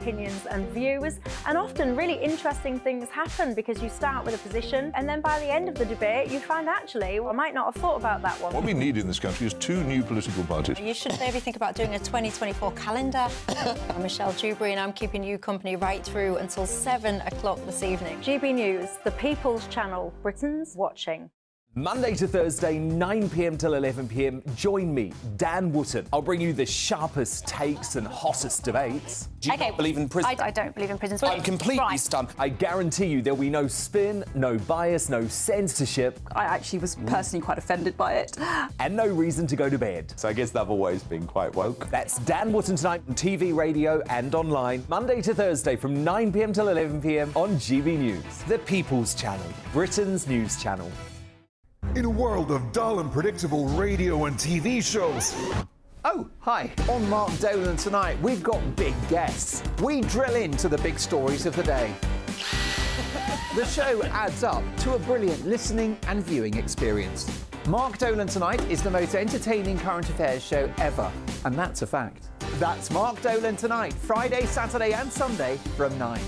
opinions and views, and often really interesting things happen because you start with a position and then by the end of the debate you find actually, well, I might not have thought about that one. What we need in this country is 2 new political parties. You should maybe think about doing a 2024 calendar. I'm Michelle Dewberry and I'm keeping you company right through until 7 o'clock this evening. GB News, the People's Channel, Britain's watching. Monday to Thursday, 9 p.m. till 11 p.m. Join me, Dan Wootton. I'll bring you the sharpest takes and hottest debates. Do you not believe in prison? I don't believe in prisons. I'm completely stunned. I guarantee you there'll be no spin, no bias, no censorship. I actually was personally quite offended by it. And no reason to go to bed. So I guess they've always been quite woke. That's Dan Wootton tonight on TV, radio and online. Monday to Thursday from 9 p.m. till 11 p.m. on GB News. The People's Channel, Britain's news channel. In a world of dull and predictable radio and TV shows. Oh, hi. On Mark Dolan tonight, we've got big guests. We drill into the big stories of the day. The show adds up to a brilliant listening and viewing experience. Mark Dolan tonight is the most entertaining current affairs show ever, and that's a fact. That's Mark Dolan tonight, Friday, Saturday and Sunday from 9.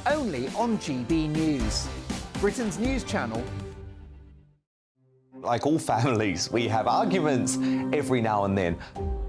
Only on GB News, Britain's news channel. Like all families, we have arguments every now and then,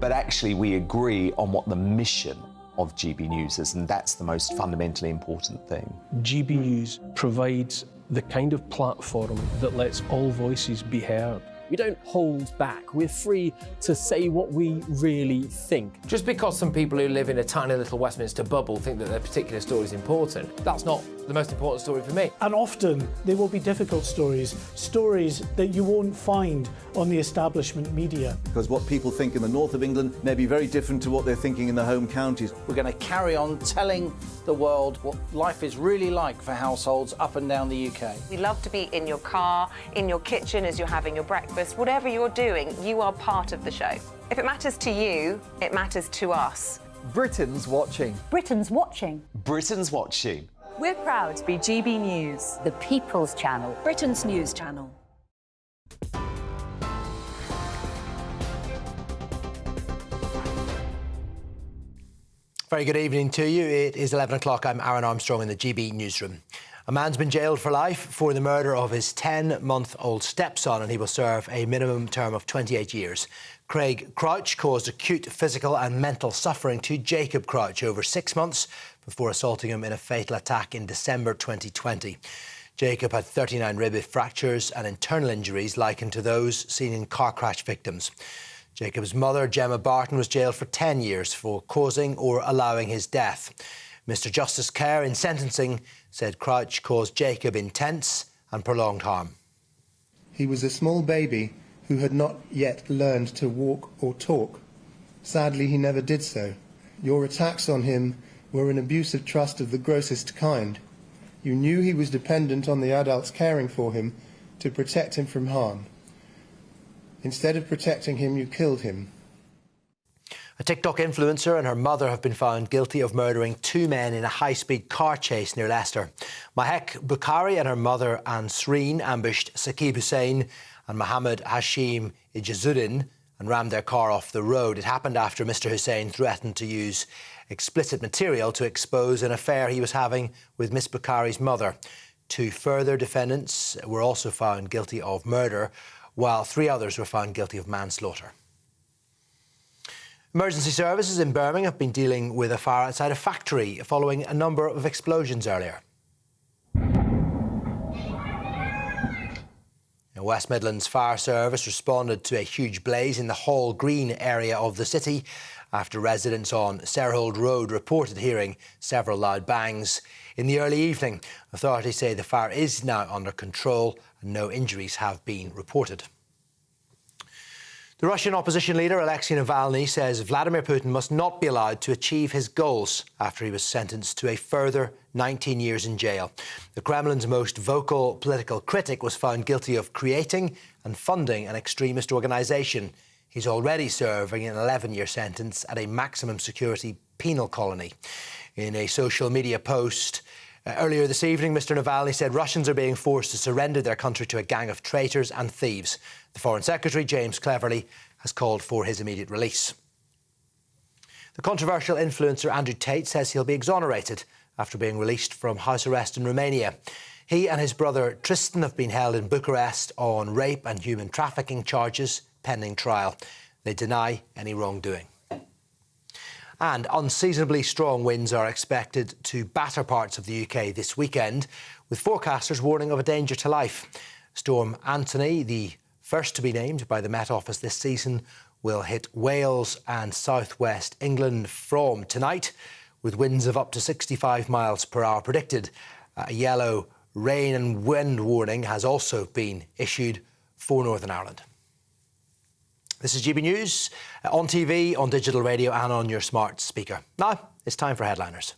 but actually we agree on what the mission of GB News is, and that's the most fundamentally important thing. GB News provides the kind of platform that lets all voices be heard. We don't hold back. We're free to say what we really think. Just because some people who live in a tiny little Westminster bubble think that their particular story is important, that's not the most important story for me. And often they will be difficult stories, stories that you won't find on the establishment media. Because what people think in the north of England may be very different to what they're thinking in the home counties. We're going to carry on telling the world what life is really like for households up and down the UK. We love to be in your car, in your kitchen as you're having your breakfast. Whatever you're doing, you are part of the show. If it matters to you, it matters to us. Britain's watching. Britain's watching. Britain's watching. We're proud to be GB News, The People's Channel, Britain's news channel. Very good evening to you. It is 11 o'clock. I'm Aaron Armstrong in the GB Newsroom. A man's been jailed for life for the murder of his 10-month-old stepson, and he will serve a minimum term of 28 years. Craig Crouch caused acute physical and mental suffering to Jacob Crouch over 6 months before assaulting him in a fatal attack in December 2020. Jacob had 39 rib fractures and internal injuries likened to those seen in car crash victims. Jacob's mother, Gemma Barton, was jailed for 10 years for causing or allowing his death. Mr Justice Kerr, in sentencing, said Crouch caused Jacob intense and prolonged harm. He was a small baby who had not yet learned to walk or talk. Sadly, he never did so. Your attacks on him were an abuse of trust of the grossest kind. You knew he was dependent on the adults caring for him to protect him from harm. Instead of protecting him, you killed him. A TikTok influencer and her mother have been found guilty of murdering 2 men in a high-speed car chase near Leicester. Mahek Bukhari and her mother, Ansreen, ambushed Saqib Hussain and Mohammed Hashim Ijazuddin and rammed their car off the road. It happened after Mr Hussain threatened to use explicit material to expose an affair he was having with Miss Bukhari's mother. 2 further defendants were also found guilty of murder, while 3 others were found guilty of manslaughter. Emergency services in Birmingham have been dealing with a fire outside a factory following a number of explosions earlier. The West Midlands Fire Service responded to a huge blaze in the Hall Green area of the city after residents on Sarhold Road reported hearing several loud bangs in the early evening. Authorities say the fire is now under control and no injuries have been reported. The Russian opposition leader, Alexei Navalny, says Vladimir Putin must not be allowed to achieve his goals after he was sentenced to a further 19 years in jail. The Kremlin's most vocal political critic was found guilty of creating and funding an extremist organisation. He's already serving an 11-year sentence at a maximum security penal colony. In a social media post earlier this evening, Mr Navalny said Russians are being forced to surrender their country to a gang of traitors and thieves. The Foreign Secretary, James Cleverly, has called for his immediate release. The controversial influencer Andrew Tate says he'll be exonerated after being released from house arrest in Romania. He and his brother Tristan have been held in Bucharest on rape and human trafficking charges pending trial. They deny any wrongdoing. And unseasonably strong winds are expected to batter parts of the UK this weekend, with forecasters warning of a danger to life. Storm Anthony, the first to be named by the Met Office this season, will hit Wales and southwest England from tonight, with winds of up to 65 miles per hour predicted. A yellow rain and wind warning has also been issued for Northern Ireland. This is GB News, on TV, on digital radio and on your smart speaker. Now, it's time for Headliners.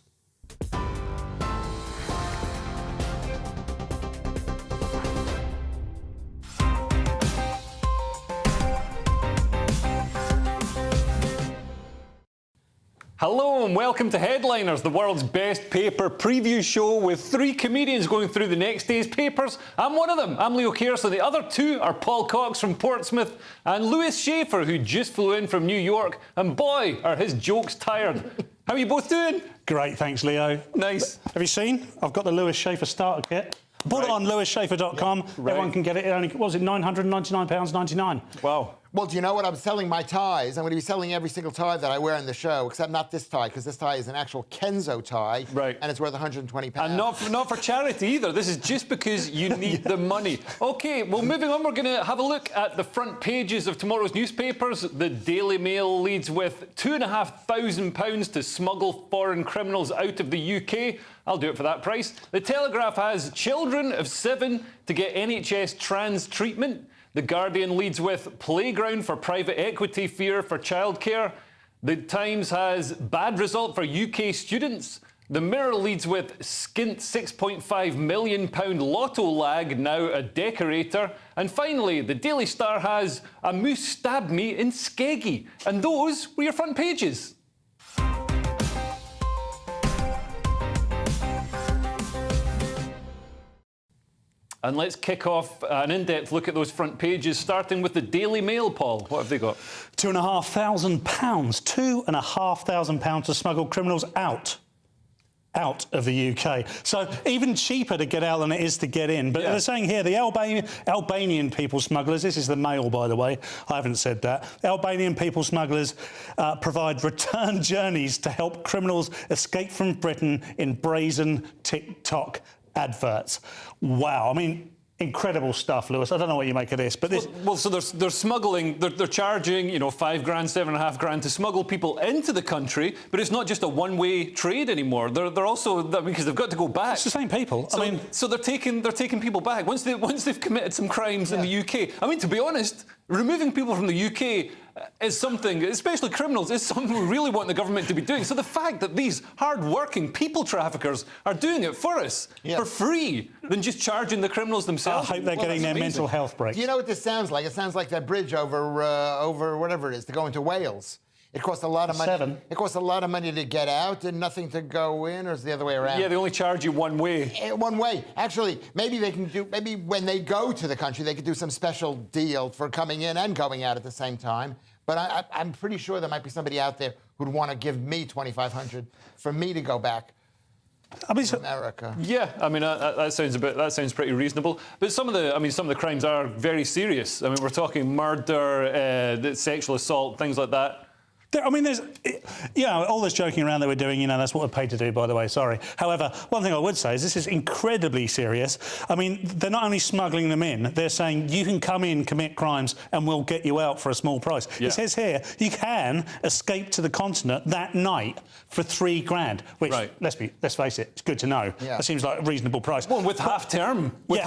Hello and welcome to Headliners, the world's best paper preview show with 3 comedians going through the next day's papers. I'm one of them, I'm Leo Kearsley. The other 2 are Paul Cox from Portsmouth and Lewis Schaefer, who just flew in from New York. And boy, are his jokes tired. How are you both doing? Great, thanks, Leo. Nice. Have you seen? I've got the Lewis Schaefer starter kit. I bought it on lewisSchaefer.com. Yeah, everyone can get it. It only, what was it, £999.99? Wow. Well, do you know what? I'm selling my ties. I'm going to be selling every single tie that I wear in the show, except not this tie, because this tie is an actual Kenzo tie. Right. And it's worth £120. And not for charity either. This is just because you need the money. OK, well, moving on, we're going to have a look at the front pages of tomorrow's newspapers. The Daily Mail leads with £2,500 to smuggle foreign criminals out of the UK. I'll do it for that price. The Telegraph has children of 7 to get NHS trans treatment. The Guardian leads with playground for private equity fear for childcare. The Times has bad result for UK students. The Mirror leads with skint £6.5 million lotto lag, now a decorator. And finally, the Daily Star has a moose stabbed me in Skeggy. And those were your front pages. And let's kick off an in-depth look at those front pages, starting with the Daily Mail, Paul. What have they got? £2,500. £2,500 to smuggle criminals out of the UK. So even cheaper to get out than it is to get in. But they're saying here, the Albanian people smugglers, this is the Mail, by the way, I haven't said that. Albanian people smugglers provide return journeys to help criminals escape from Britain in brazen TikTok adverts. Wow, I mean, incredible stuff, Lewis. I don't know what you make of this, but this... Well, so they're smuggling, they're charging, you know, $5 grand, $7.5 grand to smuggle people into the country, but it's not just a one-way trade anymore. They're also, because they've got to go back. It's the same people. So, so they're taking people back once they've committed some crimes in the UK. I mean, to be honest, removing people from the UK is something, especially criminals, is something we really want the government to be doing. So the fact that these hard-working people traffickers are doing it for us for free, than just charging the criminals themselves. I hope they're getting their mental health breaks. Do you know what this sounds like? It sounds like that bridge over whatever it is to go into Wales. It costs a lot of money. It costs a lot of money to get out and nothing to go in, or is it the other way around? Yeah, they only charge you one way. One way. Actually, maybe they can do. Maybe when they go to the country, they could do some special deal for coming in and going out at the same time. But I'm pretty sure there might be somebody out there who'd want to give me $2,500 for me to go back. To America. Yeah, I mean that sounds pretty reasonable. But some of the crimes are very serious. I mean, we're talking murder, sexual assault, things like that. I mean, there's, all this joking around that we're doing, that's what we're paid to do, by the way, sorry. However, one thing I would say is this is incredibly serious. I mean, they're not only smuggling them in, they're saying you can come in, commit crimes, and we'll get you out for a small price. Yeah. It says here, you can escape to the continent that night for $3 grand, which, let's face it, it's good to know. Yeah. That seems like a reasonable price. Well, with half term, I mean,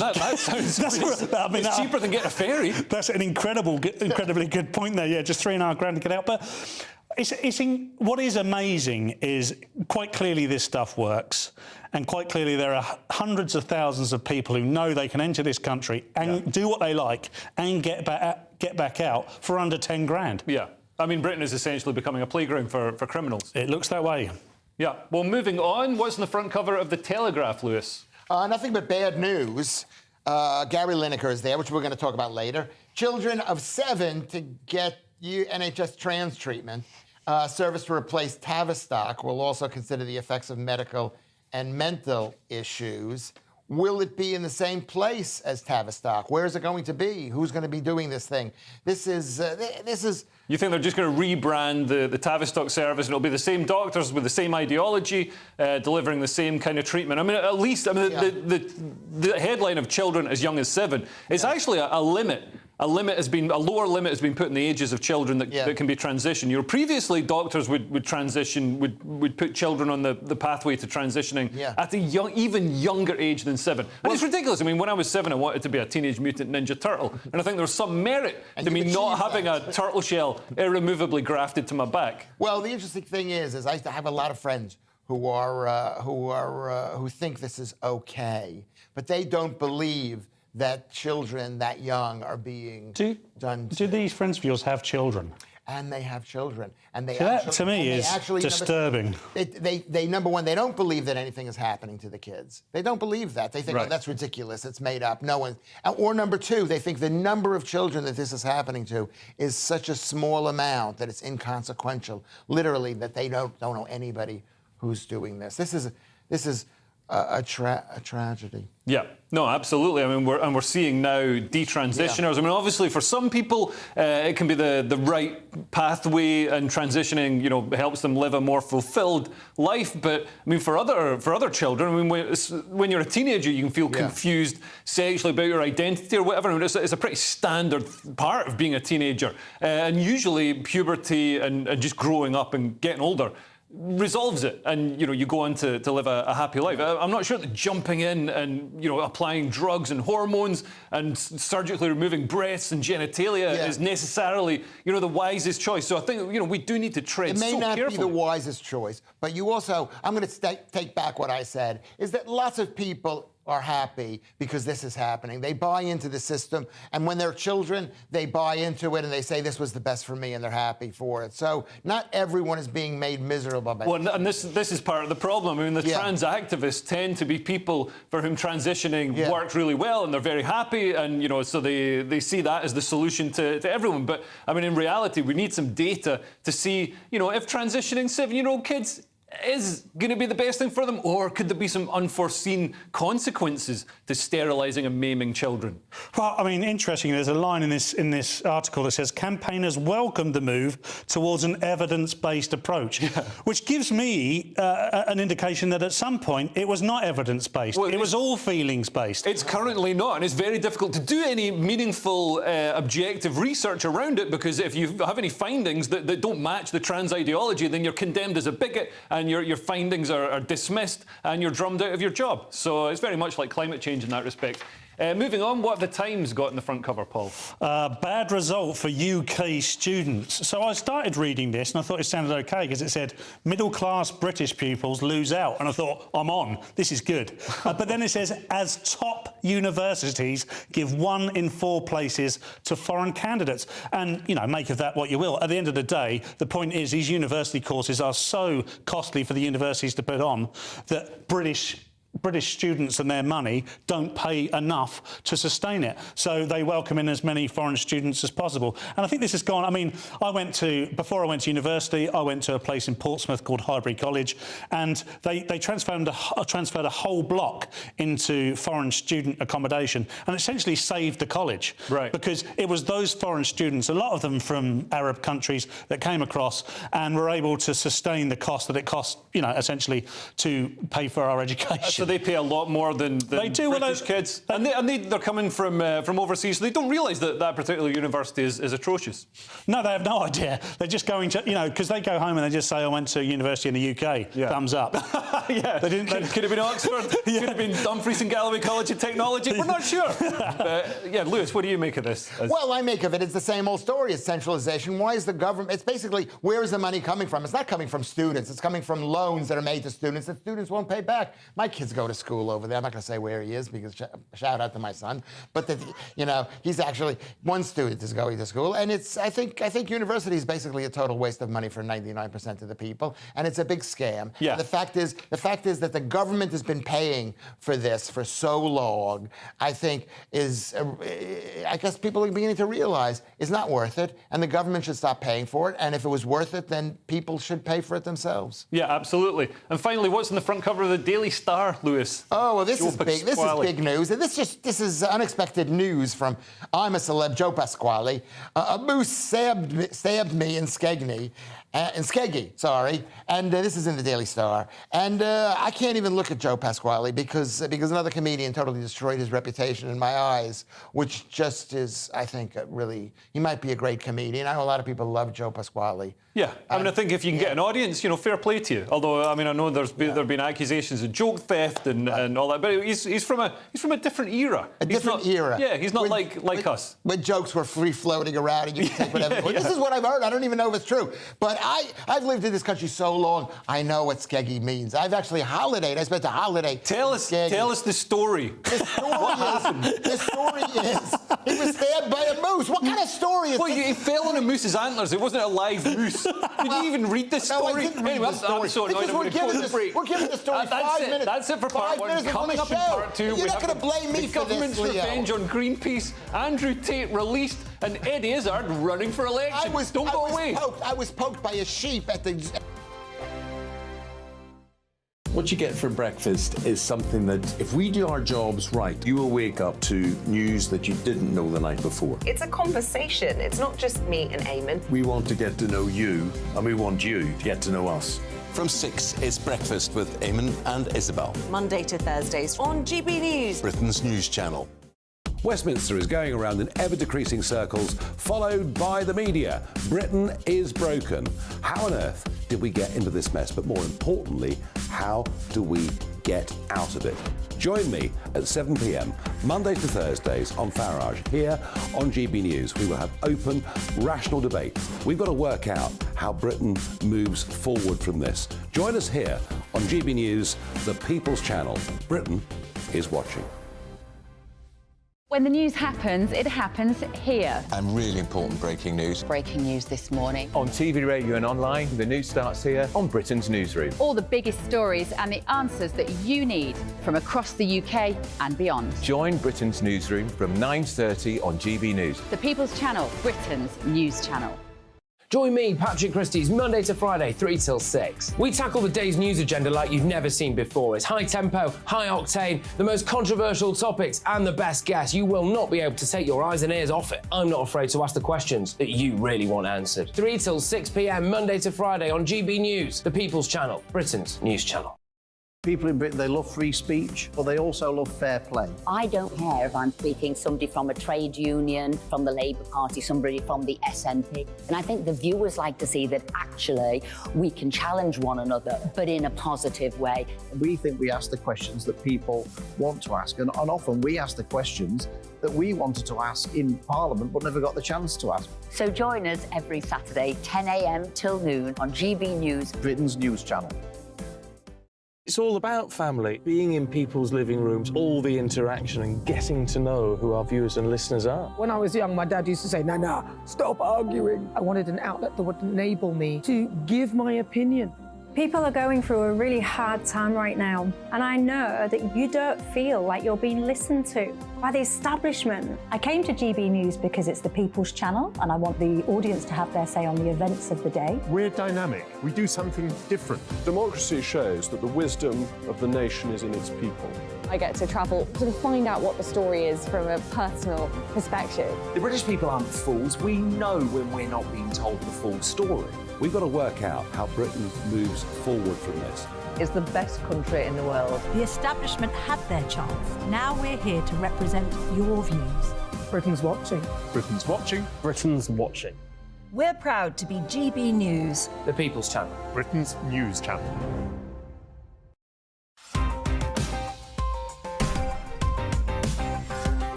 that sounds... it's cheaper than getting a ferry. That's an incredibly good point there, yeah, just $3.5 grand to get out. But what is amazing is quite clearly this stuff works, and quite clearly there are hundreds of thousands of people who know they can enter this country and do what they like and get back out for under 10 grand. Yeah, I mean, Britain is essentially becoming a playground for criminals. It looks that way. Yeah. Well, moving on, what's on the front cover of the Telegraph, Lewis? Nothing but bad news. Gary Lineker is there, which we're going to talk about later. Children of 7 to get NHS trans treatment. service to replace Tavistock will also consider the effects of medical and mental issues. Will it be in the same place as Tavistock? Where is it going to be? Who's going to be doing this thing? This is. You think they're just going to rebrand the Tavistock service and it'll be the same doctors with the same ideology, delivering the same kind of treatment? I mean, at least, I mean, the headline of children as young as 7 is actually a limit. A lower limit has been put in the ages of children that can be transitioned. You know, previously doctors would put children on the pathway to transitioning at even younger age than 7. And it's ridiculous. I mean, when I was 7, I wanted to be a Teenage Mutant Ninja Turtle, and I think there was some merit to me not having a turtle shell irremovably grafted to my back. Well, the interesting thing is I used to have a lot of friends who think this is okay, but they don't believe that children that young are being done to. Do these friends of yours have children? And they have children. And they that, to me, is disturbing. They number one, they don't believe that anything is happening to the kids. They don't believe that. They think, oh, that's ridiculous. It's made up. No one. Or number two, they think the number of children that this is happening to is such a small amount that it's inconsequential. Literally, that they don't know anybody who's doing this. This is a tragedy. Yeah, no, absolutely. I mean, we're seeing now detransitioners. I mean, obviously, for some people, it can be the right pathway, and transitioning, you know, helps them live a more fulfilled life. But I mean, for other children, I mean, when you're a teenager, you can feel confused sexually about your identity or whatever. I mean, it's a pretty standard part of being a teenager, and usually puberty and just growing up and getting older resolves it, and you know, you go on to live a happy life. I'm not sure that jumping in and, you know, applying drugs and hormones and surgically removing breasts and genitalia is necessarily, you know, the wisest choice. So I think, you know, we do need to tread so carefully. It may not be the wisest choice, but you also, I'm going to take back what I said, is that lots of people are happy because this is happening. They buy into the system, and when they're children, they buy into it and they say this was the best for me, and they're happy for it. So not everyone is being made miserable by Well, and this is part of the problem. I mean, the trans activists tend to be people for whom transitioning worked really well, and they're very happy, and, you know, so they see that as the solution to everyone. But I mean, in reality, we need some data to see, you know, if transitioning 7-year-old kids is going to be the best thing for them, or could there be some unforeseen consequences to sterilising and maiming children? Well, I mean, interesting. There's a line in this article that says campaigners welcomed the move towards an evidence-based approach, which gives me an indication that at some point it was not evidence-based. Well, it was all feelings-based. It's currently not, and it's very difficult to do any meaningful objective research around it, because if you have any findings that don't match the trans ideology, then you're condemned as a bigot, and your findings are dismissed, and you're drummed out of your job. So it's very much like climate change in that respect. Moving on, what have the Times got in the front cover, Paul? Bad result for UK students. So I started reading this and I thought it sounded OK, because it said middle-class British pupils lose out. And I thought, I'm on, this is good. But then it says, as top universities give 1 in 4 places to foreign candidates. And, you know, make of that what you will. At the end of the day, the point is these university courses are so costly for the universities to put on that British students and their money don't pay enough to sustain it. So they welcome in as many foreign students as possible. And I think this has gone, I mean, before I went to university, I went to a place in Portsmouth called Highbury College, and they transferred a whole block into foreign student accommodation, and essentially saved the college. Right. Because it was those foreign students, a lot of them from Arab countries, that came across and were able to sustain the cost that it cost, you know, essentially to pay for our education. So they pay a lot more than British kids, and they're coming from overseas, so they don't realise that particular university is atrocious. No, they have no idea. They're just going to, you know, because they go home and they just say, I went to university in the UK, thumbs up. Yeah, could have been Oxford, could have been Dumfries and Galloway College of Technology, we're not sure. Yeah, Lewis, what do you make of this? Well, I make of it, it's the same old story. It's centralisation. Why is the government... It's basically, where is the money coming from? It's not coming from students. It's coming from loans that are made to students that students won't pay back. My kids kids go to school over there. I'm not going to say where he is because shout out to my son. But that, you know, he's actually one student is going to school, and it's I think university is basically a total waste of money for 99% of the people, and it's a big scam. Yeah. And the fact is that the government has been paying for this for so long. I think I guess people are beginning to realize it's not worth it, and the government should stop paying for it. And if it was worth it, then people should pay for it themselves. Yeah, absolutely. And finally, what's on the front cover of the Daily Star, Lewis? Oh, well, this Joe is big. This is big news. And this is unexpected news from I'm a Celeb, Joe Pasquale. A moose stabbed me in Skeggy. And this is in the Daily Star. And I can't even look at Joe Pasquale because another comedian totally destroyed his reputation in my eyes, which just is, I think, really, he might be a great comedian. I know a lot of people love Joe Pasquale. Yeah, I mean, I think if you can get an audience, you know, fair play to you. Although, I mean, I know there have been accusations of joke theft and all that, but he's from a different era. Era. Yeah, he's not like us. When jokes were free floating around and you can take whatever. This is what I've heard. I don't even know if it's true. But I've lived in this country so long, I know what Skeggy means. I've actually holidayed. I spent a holiday. Tell us the story. The story is he was stabbed by a moose. What kind of story is well, this? He fell on a moose's antlers. It wasn't a live moose. Did you even read this story? No, I didn't read the story. I'm so annoyed. I'm going to close the break. We're giving the story 5 minutes. That's it for part 1. Coming up in part 2, you're not going to blame me the for this, government's revenge on Greenpeace, Andrew Tate released, and Eddie Izard running for election. Don't go away. I was poked by a sheep at the... What you get for breakfast is something that, if we do our jobs right, you will wake up to news that you didn't know the night before. It's a conversation. It's not just me and Eamon. We want to get to know you, and we want you to get to know us. From 6, it's Breakfast with Eamon and Isabel. Monday to Thursdays on GB News. Britain's news channel. Westminster is going around in ever-decreasing circles, followed by the media. Britain is broken. How on earth did we get into this mess? But more importantly, how do we get out of it? Join me at 7 p.m, Mondays to Thursdays on Farage, here on GB News. We will have open, rational debate. We've got to work out how Britain moves forward from this. Join us here on GB News, the People's Channel. Britain is watching. When the news happens, it happens here. And really important breaking news. Breaking news this morning. On TV, radio and online, the news starts here on Britain's Newsroom. All the biggest stories and the answers that you need from across the UK and beyond. Join Britain's Newsroom from 9:30 on GB News. The People's Channel, Britain's news channel. Join me, Patrick Christie's, Monday to Friday, 3 till 6. We tackle the day's news agenda like you've never seen before. It's high tempo, high octane, the most controversial topics, and the best guests. You will not be able to take your eyes and ears off it. I'm not afraid to ask the questions that you really want answered. 3 till 6 p.m, Monday to Friday on GB News, the People's Channel, Britain's news channel. People in Britain, they love free speech, but they also love fair play. I don't care if I'm speaking somebody from a trade union, from the Labour Party, somebody from the SNP. And I think the viewers like to see that actually we can challenge one another, but in a positive way. We think we ask the questions that people want to ask, and often we ask the questions that we wanted to ask in Parliament but never got the chance to ask. So join us every Saturday, 10 a.m. till noon on GB News, Britain's news channel. It's all about family, being in people's living rooms, all the interaction and getting to know who our viewers and listeners are. When I was young, my dad used to say, "Nah, stop arguing." I wanted an outlet that would enable me to give my opinion. People are going through a really hard time right now, and I know that you don't feel like you're being listened to by the establishment. I came to GB News because it's the People's Channel, and I want the audience to have their say on the events of the day. We're dynamic. We do something different. Democracy shows that the wisdom of the nation is in its people. I get to travel to find out what the story is from a personal perspective. The British people aren't fools. We know when we're not being told the full story. We've got to work out how Britain moves forward from this. It's the best country in the world. The establishment had their chance. Now we're here to represent your views. Britain's watching. Britain's watching. Britain's watching. We're proud to be GB News, the People's Channel, Britain's news channel.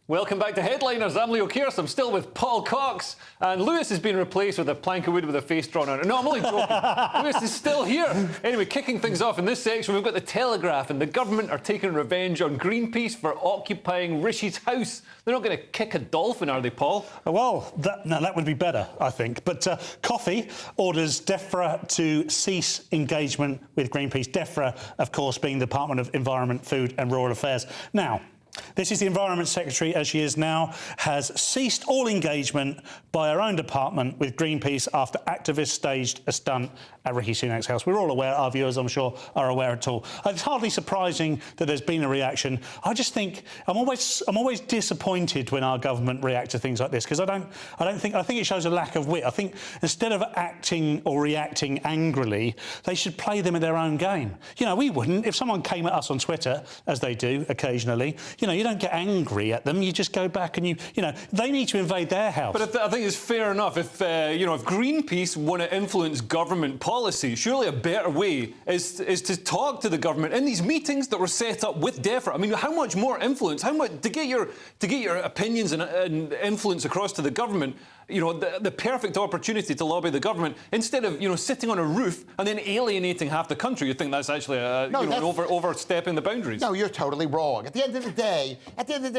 Welcome back to Headliners. I'm Leo Kearse. I'm still with Paul Cox. And Lewis has been replaced with a plank of wood with a face drawn on it. No, I'm only joking. Lewis is still here. Anyway, kicking things off in this section, we've got the Telegraph, and the government are taking revenge on Greenpeace for occupying Rishi's house. They're not going to kick a dolphin, are they, Paul? Well, that would be better, I think. But Coffee orders Defra to cease engagement with Greenpeace. Defra, of course, being the Department of Environment, Food and Rural Affairs. Now, this is the Environment Secretary, as she is now, has ceased all engagement by her own department with Greenpeace after activists staged a stunt at Rishi Sunak's house. We're all aware, our viewers, I'm sure, are aware at all. It's hardly surprising that there's been a reaction. I just think I'm always disappointed when our government react to things like this, because I think it shows a lack of wit. I think instead of acting or reacting angrily, they should play them in their own game. You know, we wouldn't. If someone came at us on Twitter, as they do occasionally, you know, you don't get angry at them. You just go back and you know, they need to invade their house. But I think it's fair enough. If Greenpeace want to influence government policy, surely a better way is to talk to the government in these meetings that were set up with Defra. I mean, how much more influence? How much to get your opinions and influence across to the government? You know, the perfect opportunity to lobby the government instead of, you know, sitting on a roof and then alienating half the country. You think that's actually overstepping the boundaries? No, you're totally wrong. At the end of the day,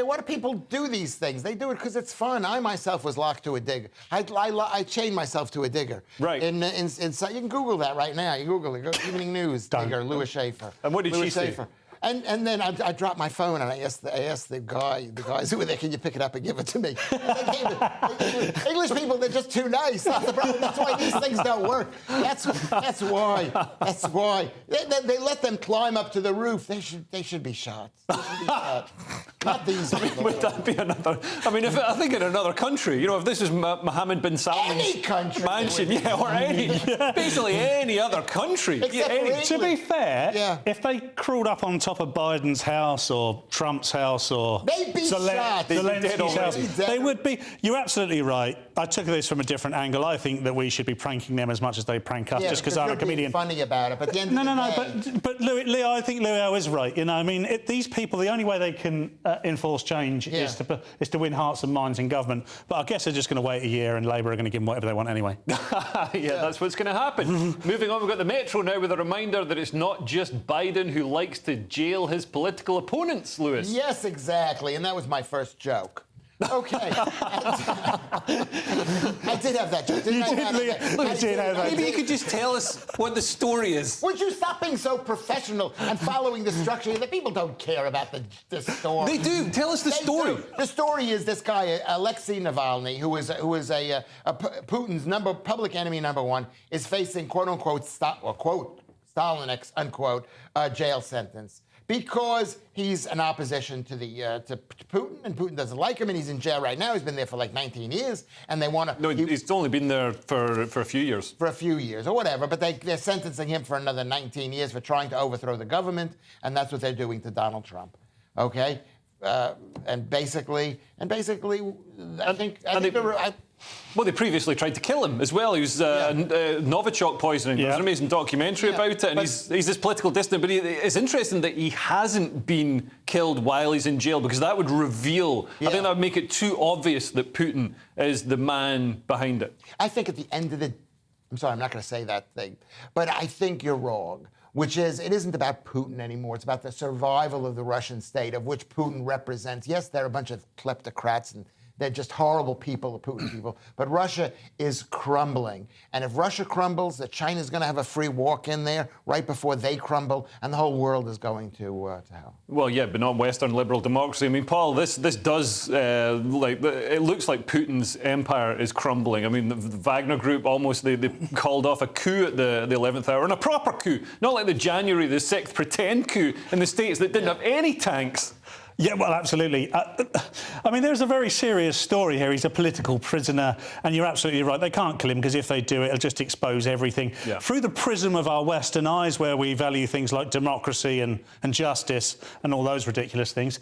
why do people do these things? They do it because it's fun. I myself was locked to a digger. I chained myself to a digger. Right. You can Google that right now. You Google it. Go to Evening News. Digger, Lewis Schaefer. And what did she say? And then I dropped my phone and I asked the guys who were there, can you pick it up and give it to me? English people, they're just too nice. That's the problem. That's why these things don't work. That's why. They let them climb up to the roof. They should be shot. They should be shot. Not these people. Would that be another? I mean, I think in another country, you know, if this is Mohammed bin Salman's mansion, basically any other country. To be fair, if they crawled up on top of Biden's house or Trump's house or Zelensky's house, they would be. You're absolutely right. I took this from a different angle. I think that we should be pranking them as much as they prank us, just because I'm a comedian. Funny about it, but at the end of the day... But Leo, I think Leo is right. You know, I mean, these people, the only way they can enforce change is to win hearts and minds in government. But I guess they're just going to wait a year, and Labour are going to give them whatever they want anyway. That's what's going to happen. Moving on, we've got the Metro now with a reminder that it's not just Biden who likes to jail his political opponents, Lewis. Yes, exactly, and that was my first joke. Okay. I did have that joke. Maybe you could just tell us what the story is. Would you stop being so professional and following the structure? The people don't care about the story. They do. Tell us the story. The story is this guy, Alexei Navalny, who is Putin's public enemy #1, is facing quote-unquote Stalinist unquote jail sentence, because he's an opposition to Putin, and Putin doesn't like him, and he's in jail right now. He's been there for like 19 years, and they want to... No, he's only been there for a few years. For a few years, or whatever, but they're sentencing him for another 19 years for trying to overthrow the government, and that's what they're doing to Donald Trump, okay? And basically, I think well, they previously tried to kill him as well. He was Novichok poisoning. There's an amazing documentary about it, and he's this political dissident. But it's interesting that he hasn't been killed while he's in jail, because that would reveal... I think that would make it too obvious that Putin is the man behind it. I think at the end of the... I'm sorry, I'm not going to say that thing. But I think you're wrong, which is it isn't about Putin anymore. It's about the survival of the Russian state, of which Putin represents. Yes, they're a bunch of kleptocrats and they're just horrible people, the Putin people. But Russia is crumbling. And if Russia crumbles, China's going to have a free walk in there right before they crumble, and the whole world is going to hell. Well, yeah, but not Western liberal democracy. I mean, Paul, this does, it looks like Putin's empire is crumbling. I mean, the Wagner Group they called off a coup at the 11th hour, and a proper coup. Not like the January the 6th pretend coup in the States that didn't have any tanks. Yeah, well, absolutely. I mean, there's a very serious story here. He's a political prisoner, and you're absolutely right. They can't kill him, because if they do, it'll just expose everything. Yeah. Through the prism of our Western eyes, where we value things like democracy and justice and all those ridiculous things.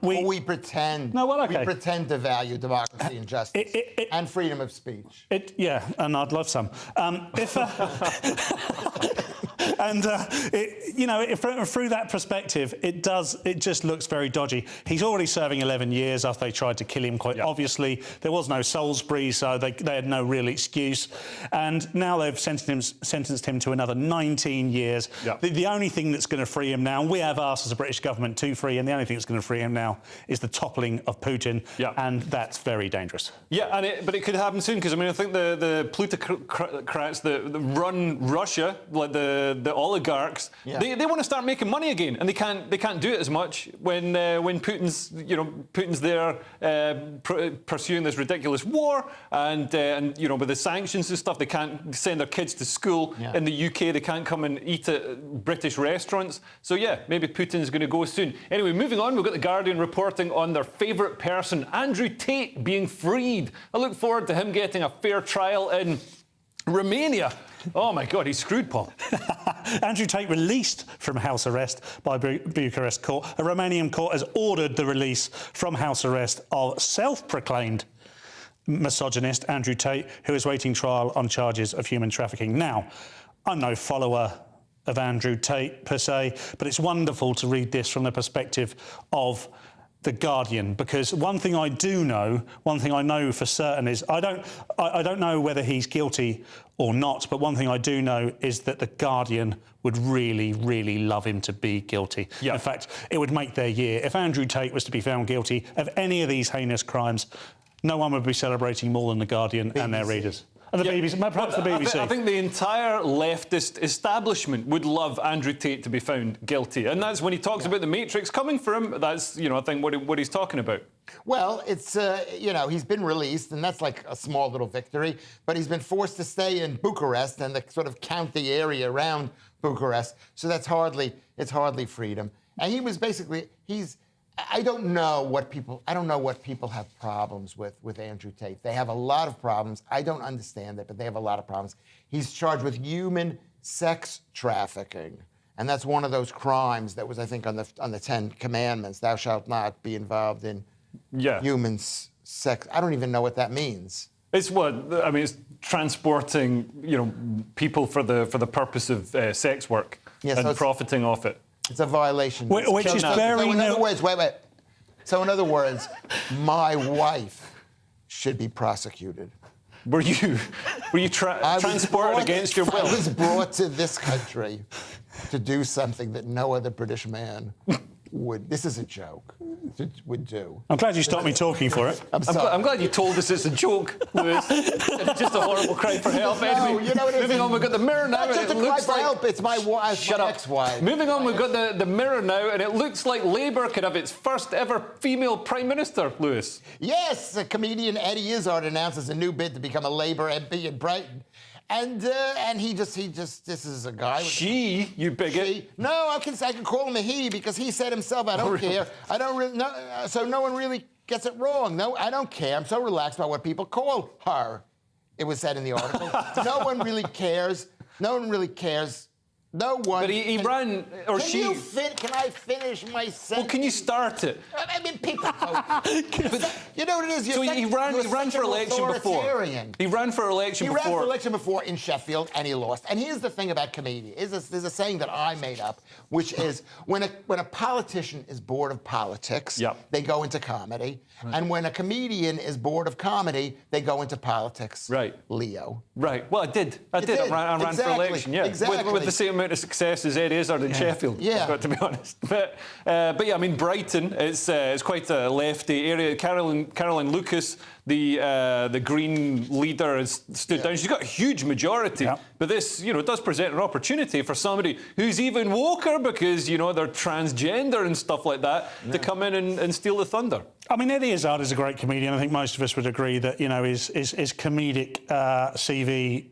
We pretend. No, well, okay. We pretend to value democracy and justice and freedom of speech. Yeah, and I'd love some. And through that perspective, it just looks very dodgy. He's already serving 11 years after they tried to kill him quite obviously. There was no Salisbury, so they had no real excuse. And now they've sentenced him to another 19 years. The only thing that's going to free him now, we have asked as a British government to free him, the only thing that's going to free him now is the toppling of Putin, and that's very dangerous. Yeah, but it could happen soon, because I mean, I think the plutocrats that run Russia, like the oligarchs, they want to start making money again, and they can't do it as much when Putin's there pursuing this ridiculous war, and with the sanctions and stuff, they can't send their kids to school in the UK. They can't come and eat at British restaurants. So yeah, maybe Putin's going to go soon. Anyway, moving on, we've got The Guardian reporting on their favourite person, Andrew Tate, being freed. I look forward to him getting a fair trial in Romania. Oh my God, he's screwed, Paul. Andrew Tate released from house arrest by Bucharest court. A Romanian court has ordered the release from house arrest of self-proclaimed misogynist Andrew Tate, who is waiting trial on charges of human trafficking. Now, I'm no follower of Andrew Tate per se, but it's wonderful to read this from the perspective of The Guardian, because one thing I know for certain is I don't know whether he's guilty or not, but one thing I do know is that The Guardian would really, really love him to be guilty. In fact, it would make their year. If Andrew Tate was to be found guilty of any of these heinous crimes, no one would be celebrating more than The Guardian and their readers. And the BBC, perhaps the BBC. I think the entire leftist establishment would love Andrew Tate to be found guilty, and that's when he talks about the Matrix coming for him. That's I think what he's talking about. Well, it's he's been released, and that's like a small little victory. But he's been forced to stay in Bucharest and sort of count the area around Bucharest. So it's hardly freedom. And he was basically I don't know what people have problems with Andrew Tate. They have a lot of problems. I don't understand it, but they have a lot of problems. He's charged with human sex trafficking, and that's one of those crimes that was, I think, on the 10 Commandments. Thou shalt not be involved in human sex. I don't even know what that means. It's it's transporting people for the purpose of sex work and profiting off it. It's a violation. Which is very... So in other words, wait. So in other words, my wife should be prosecuted. Were you transported against your will? I was brought to this country to do something that no other British man would. This is a joke. Would do. I'm glad you stopped me talking for it. I'm glad you told us it's a joke, Lewis. It's just a horrible cry for help. Anyway, moving on, we've got the Mirror now, and it looks like help. It's my ex-wife. Moving on, we've got the Mirror now, and it looks like Labour could have its first ever female Prime Minister, Lewis. Yes, comedian Eddie Izard announces a new bid to become a Labour MP in Brighton. And he just this is a guy. She, you bigot. She. No, I can call him a he because he said himself, I don't care. I don't really know. So no one really gets it wrong. No, I don't care. I'm so relaxed about what people call her. It was said in the article. No one really cares. No one really cares. No one. But he ran, or she. Can I finish my sentence? Well, can you start it? I mean, people. You know what it is. So he ran for election before. He ran for election before in Sheffield, and he lost. And here's the thing about comedians. There's a saying that I made up, which is when a politician is bored of politics, they go into comedy, and when a comedian is bored of comedy, they go into politics. Right. Leo. Right. Well, I did. I ran for election. Yeah. Exactly. With the same amount of success as Ed Izard in Sheffield. Yeah. I've got to be honest. But yeah, I mean, Brighton, it's quite a lefty area. Caroline Lucas, the Green leader, has stood down. She's got a huge majority. But this, does present an opportunity for somebody who's even woker because, they're transgender and stuff like that to come in and steal the thunder. I mean, Eddie Izard is a great comedian. I think most of us would agree that, his comedic CV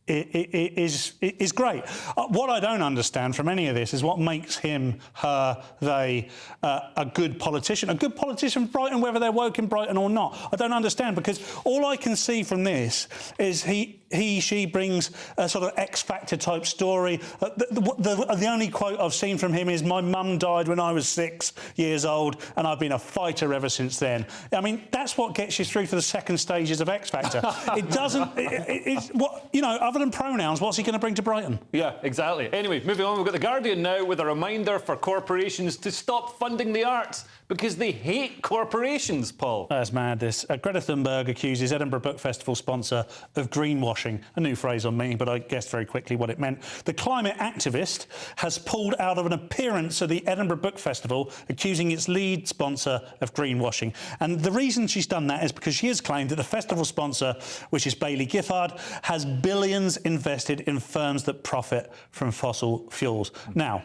is great. What I don't understand from any of this is what makes him, her, they a good politician. A good politician in Brighton, whether they're woke in Brighton or not. I don't understand, because all I can see from this is he she brings a sort of X Factor type story. The only quote I've seen from him is, "My mum died when I was 6 years old, and I've been a fighter ever since then." I mean, that's what gets you through to the second stages of X Factor. It doesn't. It's what, you know, other than pronouns, what's he going to bring to Brighton? Yeah, exactly. Anyway, moving on, we've got The Guardian now with a reminder for corporations to stop funding the arts because they hate corporations, Paul. That's mad, this. Greta Thunberg accuses Edinburgh Book Festival sponsor of greenwashing. A new phrase on me, but I guessed very quickly what it meant. The climate activist has pulled out of an appearance at the Edinburgh Book Festival, accusing its lead sponsor of greenwashing. And the reason she's done that is because she has claimed that the festival sponsor, which is Baillie Gifford, has billions invested in firms that profit from fossil fuels. Now,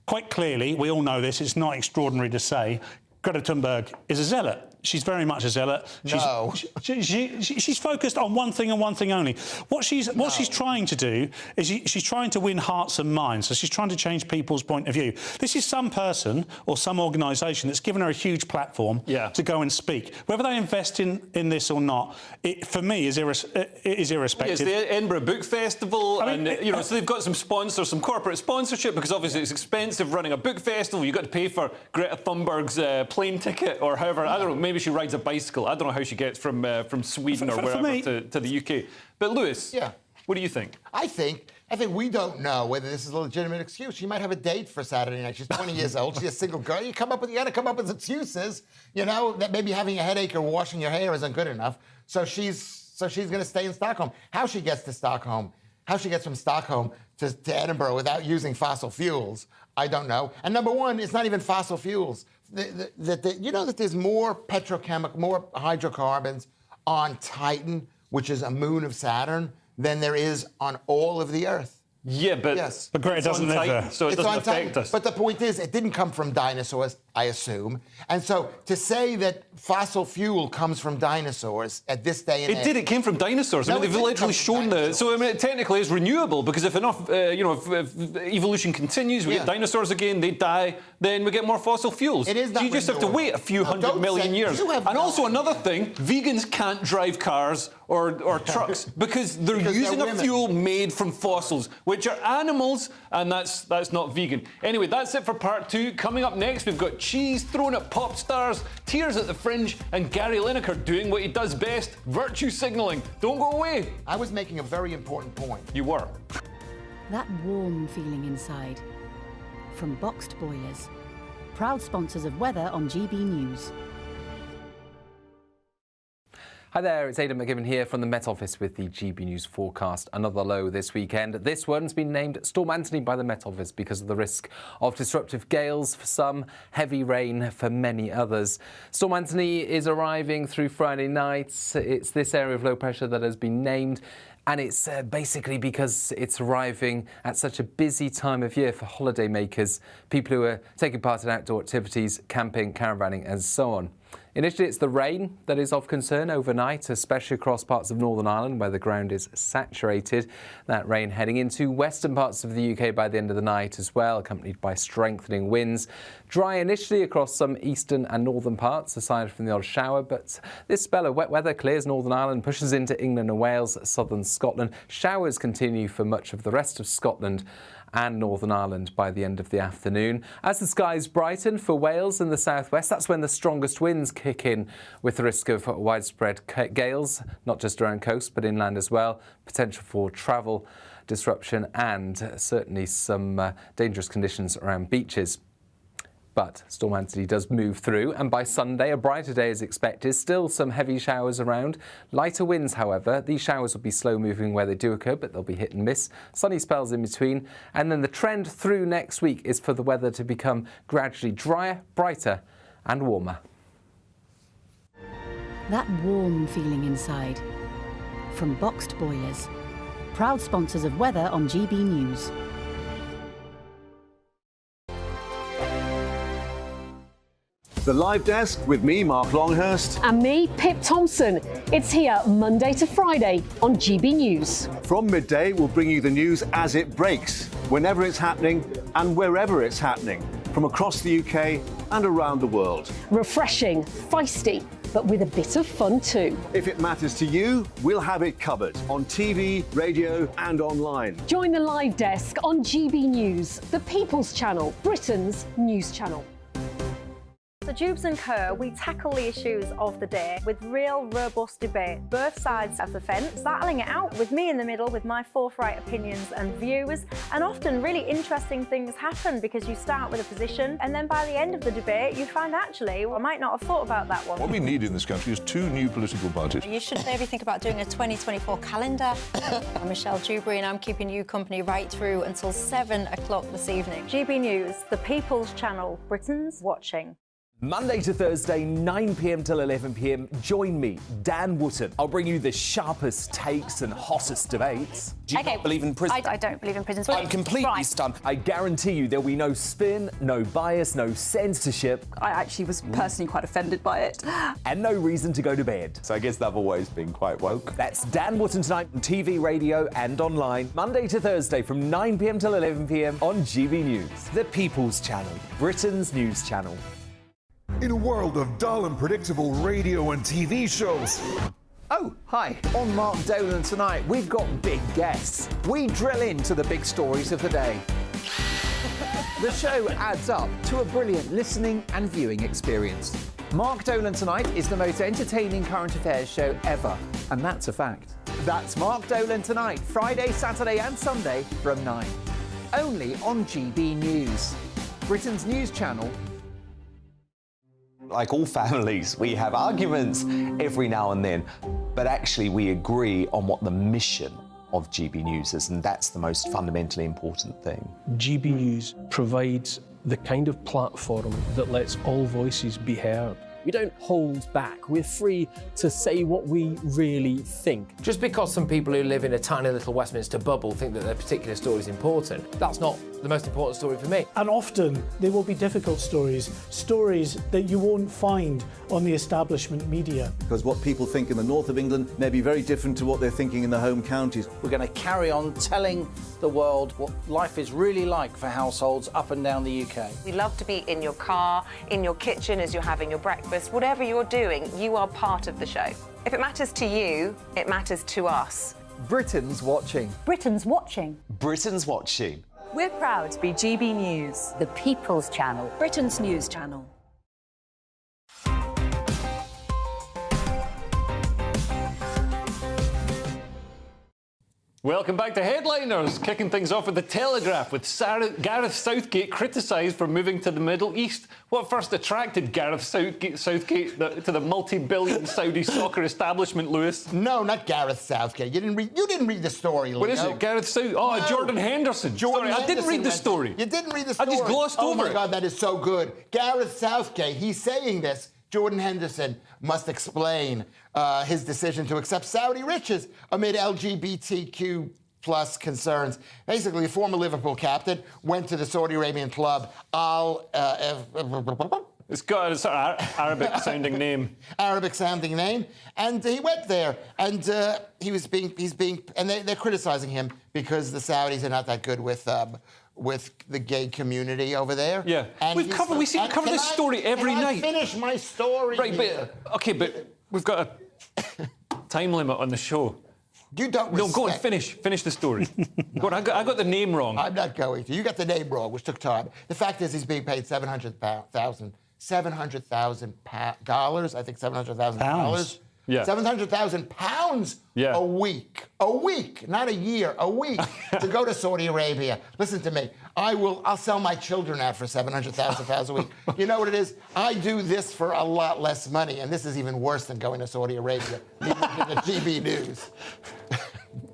quite clearly, we all know this, it's not extraordinary to say, Greta Thunberg is a zealot. She's very much a zealot. No. She's focused on one thing and one thing only. What she's trying to do is she's trying to win hearts and minds. So she's trying to change people's point of view. This is some person or some organisation that's given her a huge platform to go and speak. Whether they invest in this or not, it, for me, is irrespective. It's the Edinburgh Book Festival, and you know, so they've got some sponsors, some corporate sponsorship, because obviously it's expensive running a book festival. You've got to pay for Greta Thunberg's plane ticket, or however, I don't know, maybe she rides a bicycle. I don't know how she gets from Sweden or wherever to the UK. But Lewis, what do you think? I think we don't know whether this is a legitimate excuse. She might have a date for Saturday night. She's 20 years old. She's a single girl. You got to come up with excuses. You know, that maybe having a headache or washing your hair isn't good enough. So she's going to stay in Stockholm. How she gets to Stockholm, how she gets from Stockholm to Edinburgh without using fossil fuels, I don't know. And number one, it's not even fossil fuels. You know that there's more more hydrocarbons on Titan, which is a moon of Saturn, than there is on all of the Earth. Yeah, but but Greta doesn't live there, so it doesn't affect us. But the point is, it didn't come from dinosaurs, I assume. And so to say that fossil fuel comes from dinosaurs at this day and age... It came from dinosaurs. No, I mean, they've literally shown the... So, I mean, it technically is renewable, because if enough, you know, if evolution continues, we get dinosaurs again, they die, then we get more fossil fuels. It is not so you just have to wait a few hundred million years. And also another thing, vegans can't drive cars or trucks because they're using a fuel made from fossils, which are animals, and that's not vegan. Anyway, that's it for part 2. Coming up next, we've got cheese thrown at pop stars, tears at the fringe, and Gary Lineker doing what he does best, virtue signalling. Don't go away. I was making a very important point. You were. That warm feeling inside. From Boxed Boilers. Proud sponsors of weather on GB News. Hi there, it's Aidan McGibbon here from the Met Office with the GB News forecast. Another low this weekend. This one's been named Storm Anthony by the Met Office because of the risk of disruptive gales for some, heavy rain for many others. Storm Anthony is arriving through Friday night. It's this area of low pressure that has been named. And it's basically because it's arriving at such a busy time of year for holidaymakers, people who are taking part in outdoor activities, camping, caravanning and so on. Initially, it's the rain that is of concern overnight, especially across parts of Northern Ireland where the ground is saturated. That rain heading into western parts of the UK by the end of the night as well, accompanied by strengthening winds. Dry initially across some eastern and northern parts, aside from the odd shower, but this spell of wet weather clears Northern Ireland, pushes into England and Wales, southern Scotland. Showers continue for much of the rest of Scotland and Northern Ireland by the end of the afternoon. As the skies brighten for Wales and the southwest, that's when the strongest winds kick in, with the risk of widespread gales, not just around coast but inland as well, potential for travel disruption and certainly some dangerous conditions around beaches. But Storm Anthony does move through, and by Sunday, a brighter day is expected. Still some heavy showers around. Lighter winds, however. These showers will be slow-moving where they do occur, but they'll be hit and miss. Sunny spells in between. And then the trend through next week is for the weather to become gradually drier, brighter and warmer. That warm feeling inside. From Boxed Boilers. Proud sponsors of weather on GB News. The Live Desk with me, Mark Longhurst. And me, Pip Thompson. It's here Monday to Friday on GB News. From midday, we'll bring you the news as it breaks, whenever it's happening and wherever it's happening, from across the UK and around the world. Refreshing, feisty, but with a bit of fun too. If it matters to you, we'll have it covered on TV, radio, and online. Join the live desk on GB News, the People's Channel, Britain's news channel. So Jubes and Co, we tackle the issues of the day with real robust debate, both sides of the fence, battling it out with me in the middle with my forthright opinions and views. And often really interesting things happen because you start with a position and then by the end of the debate you find actually, well, I might not have thought about that one. What we need in this country is 2 new political parties. You should maybe think about doing a 2024 calendar. I'm Michelle Dewberry and I'm keeping you company right through until 7 o'clock this evening. GB News, the People's Channel, Britain's watching. Monday to Thursday, 9 p.m. till 11 p.m. Join me, Dan Wootton. I'll bring you the sharpest takes and hottest debates. Do you not believe in prisons? I don't believe in prisons. I'm completely stunned. I guarantee you there'll be no spin, no bias, no censorship. I actually was personally quite offended by it. And no reason to go to bed. So I guess they've always been quite woke. That's Dan Wootton tonight on TV, radio and online. Monday to Thursday from 9 p.m. till 11 p.m. on GB News. The People's Channel, Britain's news channel. In a world of dull and predictable radio and TV shows. Oh, hi. On Mark Dolan tonight, we've got big guests. We drill into the big stories of the day. The show adds up to a brilliant listening and viewing experience. Mark Dolan Tonight is the most entertaining current affairs show ever, and that's a fact. That's Mark Dolan Tonight, Friday, Saturday and Sunday from 9. Only on GB News, Britain's news channel. Like all families, we have arguments every now and then, but actually we agree on what the mission of GB News is, and that's the most fundamentally important thing. GB News provides the kind of platform that lets all voices be heard. We don't hold back. We're free to say what we really think. Just because some people who live in a tiny little Westminster bubble think that their particular story is important, that's not the most important story for me. And often there will be difficult stories that you won't find on the establishment media. Because what people think in the north of England may be very different to what they're thinking in the home counties. We're going to carry on telling the world what life is really like for households up and down the UK. We love to be in your car, in your kitchen as you're having your breakfast. Whatever you're doing, you are part of the show. If it matters to you, it matters to us. Britain's watching. Britain's watching. Britain's watching. We're proud to be GB News, the People's Channel, Britain's news channel. Welcome back to Headliners, kicking things off with the Telegraph, with Gareth Southgate criticised for moving to the Middle East. What first attracted Gareth Southgate to the multi-billion Saudi soccer establishment, Lewis? No, not Gareth Southgate. You didn't read the story, Leo. What is it? Gareth Southgate? Oh, no. Jordan Henderson. I didn't read the story. You didn't read the story. I just glossed over it. Oh my God, that is so good. Gareth Southgate, he's saying this. Jordan Henderson must explain his decision to accept Saudi riches amid LGBTQ plus concerns. Basically, a former Liverpool captain went to the Saudi Arabian club It's got an Arabic-sounding name. Arabic-sounding name, and he went there, and they're criticizing him because the Saudis are not that good with the gay community over there. Yeah, and we seem to cover this story every night. Can I finish my story? Right, but we've got a time limit on the show. You don't. No, go on, finish the story. Go on, I got the name wrong. I'm not going to. You got the name wrong, which took time. The fact is, he's being paid $700,000. I think $700,000. Yeah. £700,000 a week. A week, not a year, a week to go to Saudi Arabia. Listen to me. I'll sell my children out for £700,000 a week. You know what it is? I do this for a lot less money, and this is even worse than going to Saudi Arabia. The GB News.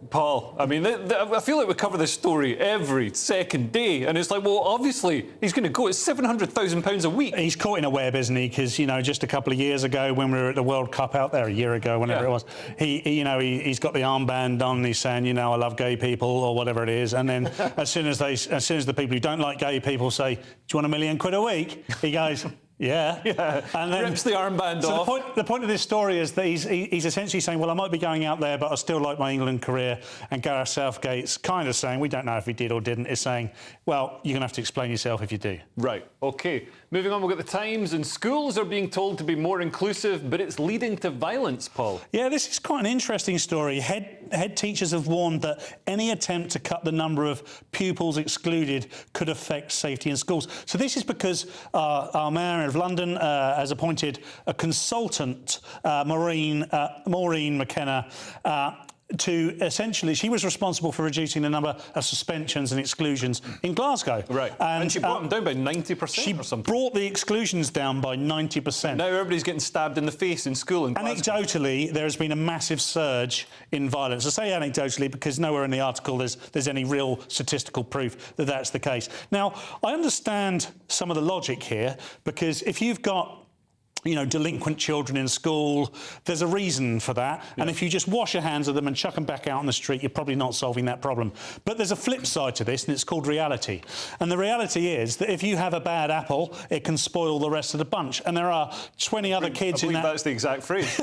Paul, I mean, I feel like we cover this story every second day, and it's like, well, obviously he's going to go. It's £700,000 a week. He's caught in a web, isn't he? Because just a couple of years ago, when we were at the World Cup out there, a year ago, whenever it was, he's got the armband on. And he's saying, I love gay people or whatever it is, and then as soon as the people who don't like gay people say, "Do you want £1 million a week?" He goes, Yeah. And then rips the armband off. The point of this story is that he's essentially saying, well, I might be going out there, but I still like my England career. And Gareth Southgate's kind of saying, we don't know if he did or didn't, is saying, well, you're going to have to explain yourself if you do. Right, OK. Moving on, we've got the Times, and schools are being told to be more inclusive, but it's leading to violence, Paul. Yeah, this is quite an interesting story. Head teachers have warned that any attempt to cut the number of pupils excluded could affect safety in schools. So this is because our Mayor of London has appointed a consultant, Maureen McKenna, to essentially, she was responsible for reducing the number of suspensions and exclusions in Glasgow. Right, and she brought them down by 90% or something. She brought the exclusions down by 90%. Now everybody's getting stabbed in the face in school in Glasgow. Anecdotally, there has been a massive surge in violence. I say anecdotally because nowhere in the article there's any real statistical proof that that's the case. Now, I understand some of the logic here, because if you've got delinquent children in school, there's a reason for that. Yeah. And if you just wash your hands of them and chuck them back out on the street, you're probably not solving that problem. But there's a flip side to this, and it's called reality. And the reality is that if you have a bad apple, it can spoil the rest of the bunch. And there are 20 other kids in that... that's the exact phrase.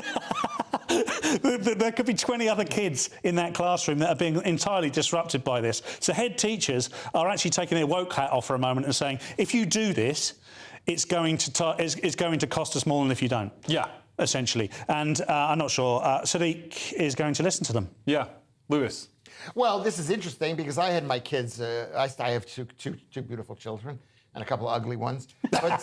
There could be 20 other kids in that classroom that are being entirely disrupted by this. So head teachers are actually taking their woke hat off for a moment and saying, if you do this, it's going to cost us more than if you don't. Yeah. Essentially. And I'm not sure. Sadiq is going to listen to them. Yeah. Lewis. Well, this is interesting because I had my kids. I have two beautiful children and a couple of ugly ones. But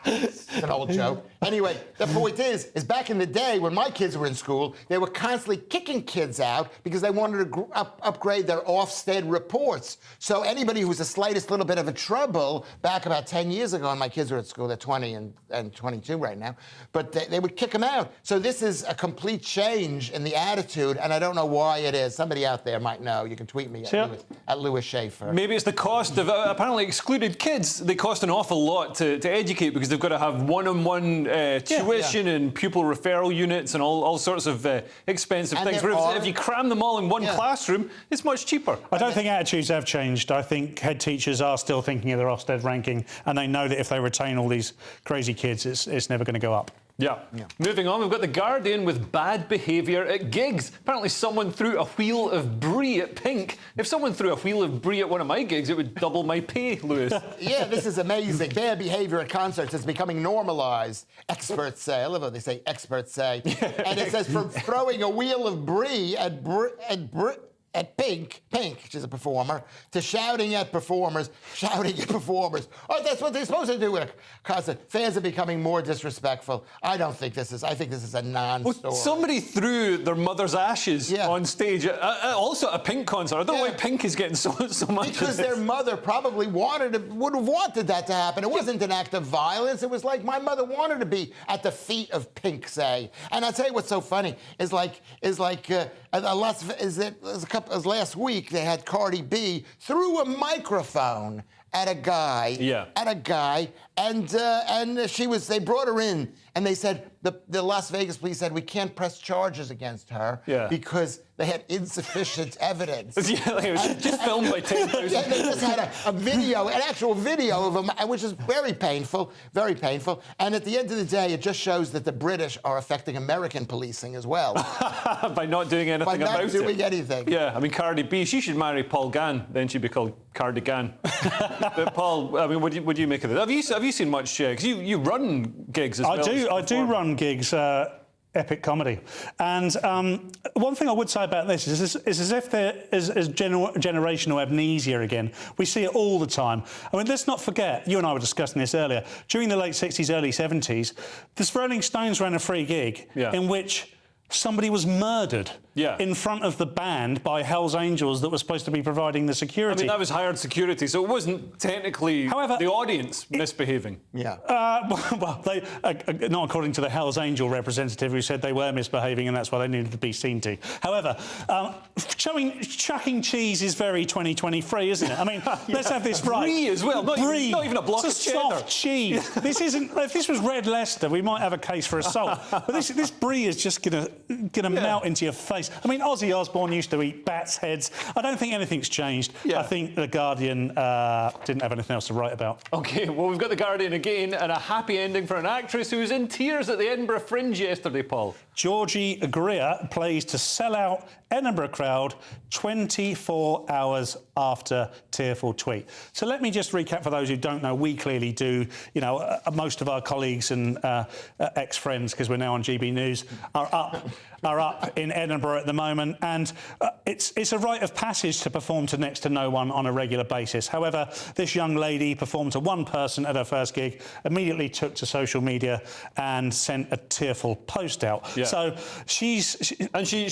it's an old joke. Anyway, the point is back in the day when my kids were in school, they were constantly kicking kids out because they wanted to upgrade their Ofsted reports. So anybody who was the slightest little bit of a trouble, back about 10 years ago, and my kids were at school, they're 20 and 22 right now, but they would kick them out. So this is a complete change in the attitude, and I don't know why it is. Somebody out there might know. You can tweet me at Lewis Schaefer. Maybe it's the cost of apparently excluded kids. They cost an awful lot to educate because they've got to have one-on-one tuition and pupil referral units and all sorts of expensive things. Whereas if you cram them all in one classroom, it's much cheaper. I don't think attitudes have changed. I think head teachers are still thinking of their Ofsted ranking, and they know that if they retain all these crazy kids, it's never going to go up. Yeah. Moving on, we've got The Guardian with bad behaviour at gigs. Apparently someone threw a wheel of brie at Pink. If someone threw a wheel of brie at one of my gigs, it would double my pay, Lewis. Yeah, this is amazing. Bad behaviour at concerts is becoming normalised. Experts say, I love how they say experts say. And it says from throwing a wheel of brie at Pink, she's a performer, to shouting at performers. Oh, that's what they're supposed to do with a concert. Fans are becoming more disrespectful. I think this is a non-story. Well, somebody threw their mother's ashes on stage, also at a Pink concert. I don't know why Pink is getting so much because their mother probably would have wanted that to happen. It wasn't an act of violence. It was like my mother wanted to be at the feet of Pink, say. And I'll tell you what's so funny is last week they had Cardi B threw a microphone at a guy, and they brought her in, and they said the Las Vegas police said we can't press charges against her because they had insufficient evidence. It was just filmed by 10,000. They just had an actual video of him, which is very painful. And at the end of the day, it just shows that the British are affecting American policing as well. By not doing anything about it. By not doing anything. Yeah, I mean, Cardi B, she should marry Paul Gann, then she'd be called Cardigan. But Paul, I mean, what do you make of this? Have you seen much? Because you run gigs as well. I do run gigs. Epic comedy. And one thing I would say about this is as if there is generational amnesia again. We see it all the time. I mean, let's not forget, you and I were discussing this earlier, during the late 60s, early 70s, the Rolling Stones ran a free gig in which somebody was murdered in front of the band by Hell's Angels that was supposed to be providing the security. I mean, that was hired security, so it wasn't technically the audience misbehaving. Yeah. Well, they, not according to the Hell's Angel representative who said they were misbehaving and that's why they needed to be seen to. However, chucking cheese is very 2023, isn't it? I mean, let's have this right. Brie as well. Not even a block of cheddar. Soft cheese. This isn't. If this was Red Leicester, we might have a case for assault. But this brie is just going to melt into your face. I mean, Ozzy Osbourne used to eat bats' heads. I don't think anything's changed. I think The Guardian didn't have anything else to write about. OK, well, we've got The Guardian again, and a happy ending for an actress who was in tears at the Edinburgh Fringe yesterday, Paul. Georgie Greer plays to sell out Edinburgh crowd 24 hours after tearful tweet. So let me just recap for those who don't know. We clearly do. You know, most of our colleagues and ex-friends, because we're now on GB News, are up in Edinburgh at the moment, and it's a rite of passage to perform to next to no one on a regular basis. However, this young lady performed to one person at her first gig, immediately took to social media and sent a tearful post out. Yeah. So she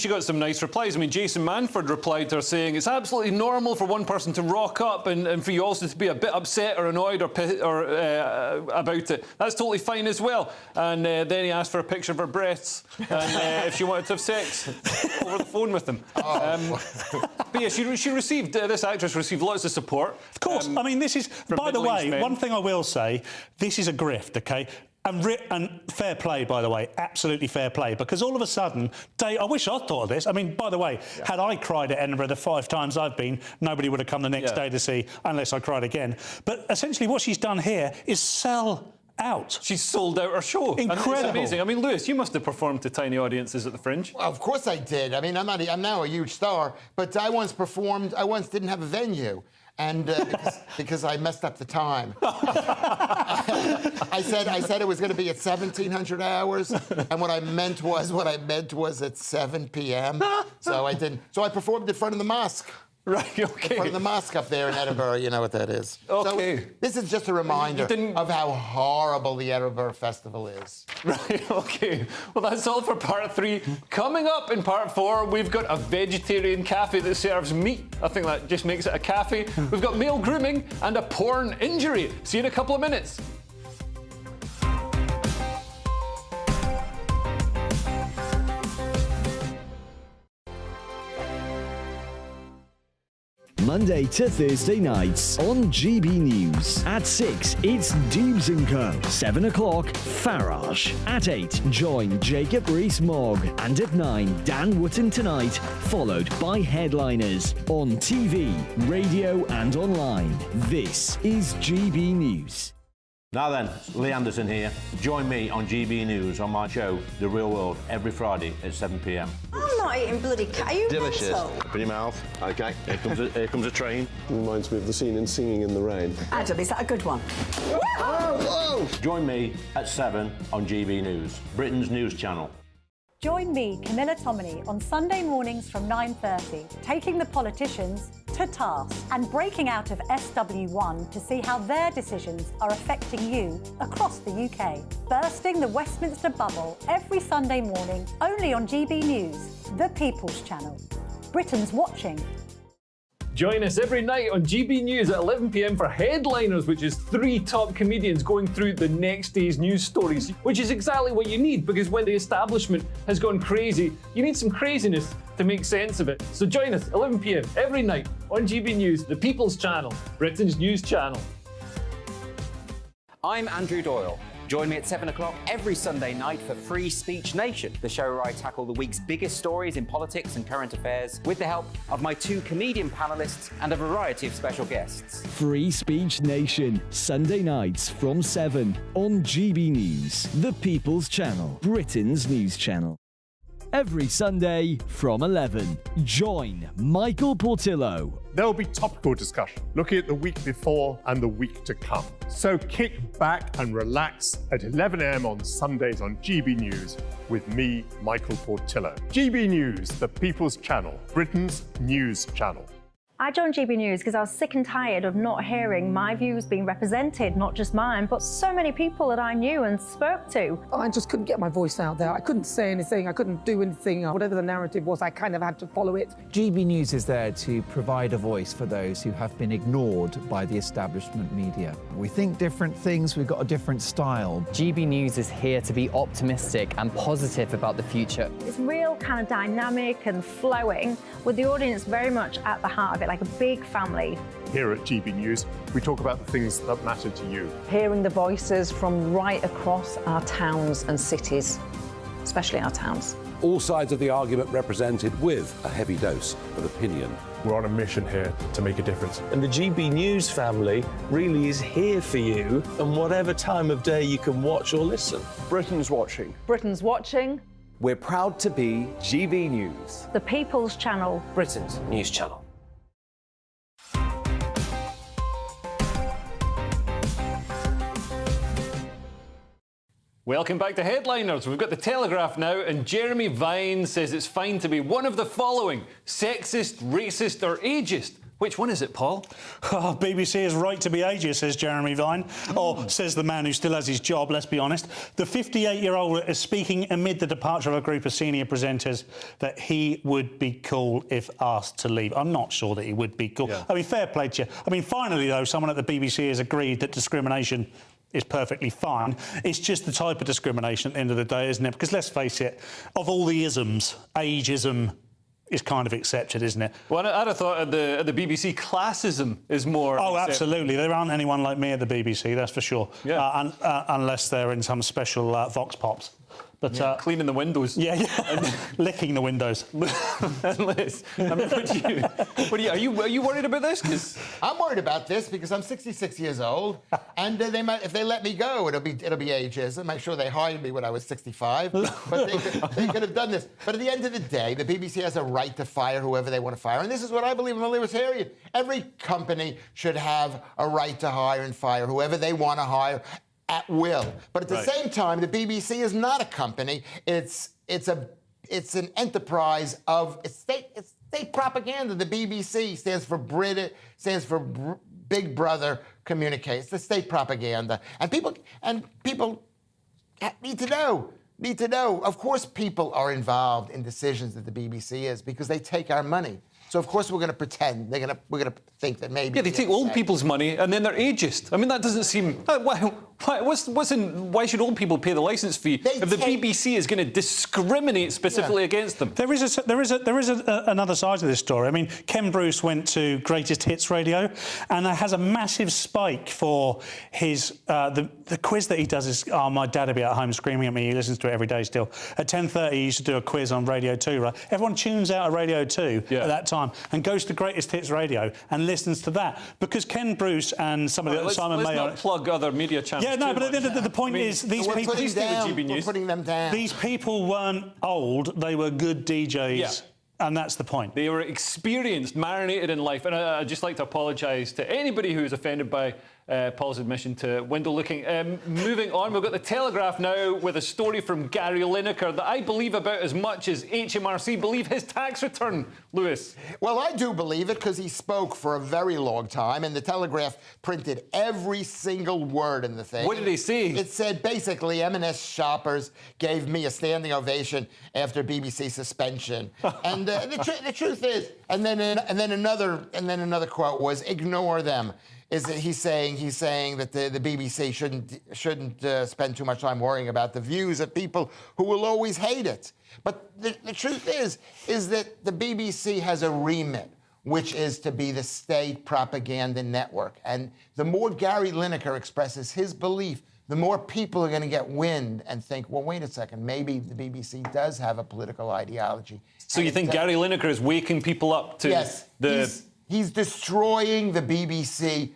got some nice replies. I mean, Jason Manford replied to her saying it's absolutely normal for one person to rock up and for you also to be a bit upset or annoyed or about it. That's totally fine as well. And then he asked for a picture of her breasts and if she wanted to have sex over the phone with them. But yeah, she received, this actress received lots of support. Of course. I mean, this is, by the way, men. one thing I will say, this is a grift, OK? And fair play, by the way, absolutely fair play, because all of a sudden, I wish I'd thought of this. I mean, by the way, had I cried at Edinburgh the 5 times I've been, nobody would have come the next day to see, unless I cried again. But essentially what she's done here is sell out. She's sold out her show. Incredible. It's amazing. I mean, Lewis, you must have performed to tiny audiences at the Fringe. Well, of course I did. I mean, I'm now a huge star, but I once didn't have a venue. And because I messed up the time. I said it was going to be at 1,700 hours, and what I meant was at 7 p.m. So I didn't. So I performed in front of the mosque. Right, OK. In front of the mosque up there in Edinburgh, you know what that is. OK. So this is just a reminder of how horrible the Edinburgh Festival is. Right, OK. Well, that's all for part 3. Coming up in part 4, we've got a vegetarian cafe that serves meat. I think that just makes it a cafe. We've got male grooming and a porn injury. See you in a couple of minutes. Monday to Thursday nights on GB News. At 6, it's Dubes & Co. 7 o'clock, Farage. At 8, join Jacob Rees-Mogg. And at 9, Dan Wootton Tonight, followed by headliners on TV, radio and online. This is GB News. Now then, Lee Henderson here. Join me on GB News on my show, The Real World, every Friday at 7 p.m. I'm not eating bloody cat. Are you delicious. mental? Open your mouth. OK, here comes a train. Reminds me of the scene in Singing in the Rain. Adam, is that a good one? Whoa! Join me at 7 on GB News, Britain's news channel. Join me, Camilla Tominey, on Sunday mornings from 9:30, taking the politicians to task and breaking out of SW1 to see how their decisions are affecting you across the UK. Bursting the Westminster bubble every Sunday morning, only on GB News, the People's Channel. Britain's watching. Join us every night on GB News at 11 p.m. for Headliners, which is 3 top comedians going through the next day's news stories, which is exactly what you need, because when the establishment has gone crazy, you need some craziness to make sense of it. So join us 11 p.m. every night on GB News, the People's Channel, Britain's news channel. I'm Andrew Doyle. Join me at 7 o'clock every Sunday night for Free Speech Nation, the show where I tackle the week's biggest stories in politics and current affairs with the help of my 2 comedian panellists and a variety of special guests. Free Speech Nation, Sunday nights from 7 on GB News, the People's Channel, Britain's news channel. Every Sunday from 11, join Michael Portillo. There'll be topical discussion, looking at the week before and the week to come. So kick back and relax at 11 a.m. on Sundays on GB News with me, Michael Portillo. GB News, the People's Channel, Britain's news channel. I joined GB News because I was sick and tired of not hearing my views being represented, not just mine, but so many people that I knew and spoke to. I just couldn't get my voice out there. I couldn't say anything. I couldn't do anything. Whatever the narrative was, I kind of had to follow it. GB News is there to provide a voice for those who have been ignored by the establishment media. We think different things. We've got a different style. GB News is here to be optimistic and positive about the future. It's real kind of dynamic and flowing, with the audience very much at the heart of it, like a big family. Here at GB News, we talk about the things that matter to you. Hearing the voices from right across our towns and cities, especially our towns. All sides of the argument represented with a heavy dose of opinion. We're on a mission here to make a difference. And the GB News family really is here for you, and whatever time of day you can watch or listen. Britain's watching. Britain's watching. We're proud to be GB News. The People's Channel. Britain's news channel. Welcome back to Headliners. We've got the Telegraph now, and Jeremy Vine says it's fine to be one of the following: sexist, racist, or ageist. Which one is it, Paul? Oh, BBC is right to be ageist, says Jeremy Vine. Or says the man who still has his job, let's be honest. The 58-year-old is speaking amid the departure of a group of senior presenters that he would be cool if asked to leave. I'm not sure that he would be cool. Yeah. I mean, fair play to you. I mean, finally, though, someone at the BBC has agreed that discrimination is perfectly fine. It's just the type of discrimination at the end of the day, isn't it? Because let's face it, of all the isms, ageism is kind of accepted, isn't it? Well, I'd have thought at the BBC, classism is more. Oh, absolutely. There aren't anyone like me at the BBC, that's for sure. Yeah. Unless they're in some special Vox Pops. But cleaning the windows. Yeah, yeah. Licking the windows. Liz, I mean, are you worried about this? 'Cause I'm worried about this because I'm 66 years old, and they might, if they let me go, it'll be ageism. Make sure they hired me when I was 65, but they could have done this. But at the end of the day, the BBC has a right to fire whoever they want to fire, and this is what I believe. I'm a libertarian. Every company should have a right to hire and fire whoever they want to hire at will. But at the same time, the BBC is not a company. It's an enterprise of state propaganda. The BBC stands for Big Brother Communicates. The state propaganda, and people need to know. Of course, people are involved in decisions that the BBC is because they take our money. So of course we're going to pretend we're going to think that maybe. Yeah, they take old people's money and then they're ageist. I mean, that doesn't seem. Why should old people pay the licence fee if the BBC is going to discriminate specifically against them? There is another side to this story. I mean, Ken Bruce went to Greatest Hits Radio, and has a massive spike for his the quiz that he does. Is my dad will be at home screaming at me. He listens to it every day still. At 10:30, he used to do a quiz on Radio 2. Right, everyone tunes out of Radio 2 at that time and goes to Greatest Hits Radio and listens to that because Ken Bruce and some of the Simon Mayo. Let's not plug other media channels. Yeah, no, but the point is, these people. We're putting them down. These people weren't old; they were good DJs. Yeah. And that's the point. They were experienced, marinated in life. And I'd just like to apologise to anybody who was offended by Paul's admission to window looking. Moving on, we've got the Telegraph now with a story from Gary Lineker that I believe about as much as HMRC believe his tax return. Lewis. Well, I do believe it because he spoke for a very long time, and the Telegraph printed every single word in the thing. What did he say? It said basically M&S shoppers gave me a standing ovation after BBC suspension, and the truth is, and then another quote was, "Ignore them." Is that he's saying that the BBC shouldn't spend too much time worrying about the views of people who will always hate it. But the truth is that the BBC has a remit, which is to be the state propaganda network. And the more Gary Lineker expresses his belief, the more people are going to get wind and think, well, wait a second, maybe the BBC does have a political ideology. So you think Gary Lineker is waking people up to He's destroying the BBC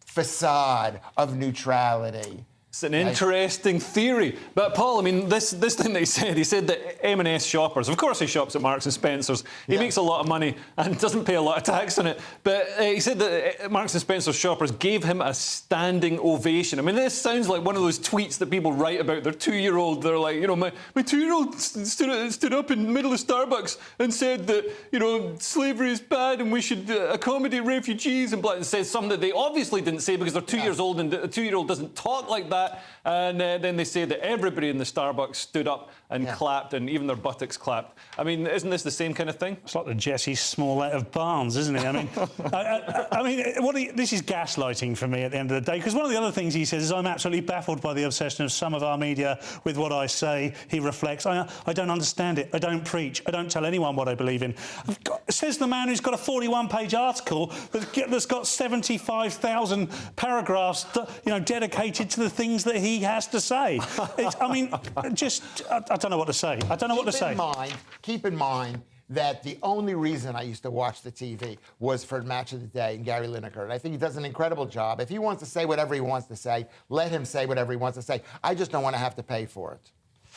facade of neutrality. It's an interesting theory. But, Paul, I mean, this thing that he said that M&S shoppers, of course he shops at Marks & Spencer's, he makes a lot of money and doesn't pay a lot of tax on it, but he said that Marks & Spencer's shoppers gave him a standing ovation. I mean, this sounds like one of those tweets that people write about their 2-year-old. They're like, my 2-year-old stood up in the middle of Starbucks and said that, slavery is bad and we should accommodate refugees and said something that they obviously didn't say because they're 2 years old and a 2-year-old doesn't talk like that. And then they say that everybody in the Starbucks stood up and clapped, and even their buttocks clapped. I mean, isn't this the same kind of thing? It's like the Jessie Smollett of Barnes, isn't it? I mean, this is gaslighting for me at the end of the day, because one of the other things he says is, I'm absolutely baffled by the obsession of some of our media with what I say. He reflects, I don't understand it. I don't preach. I don't tell anyone what I believe in. Says the man who's got a 41-page article that's got 75,000 paragraphs, dedicated to the things things that he has to say. I mean, I don't know what to say. I don't know what to say. Keep in mind that the only reason I used to watch the TV was for Match of the Day and Gary Lineker. And I think he does an incredible job. If he wants to say whatever he wants to say, let him say whatever he wants to say. I just don't want to have to pay for it.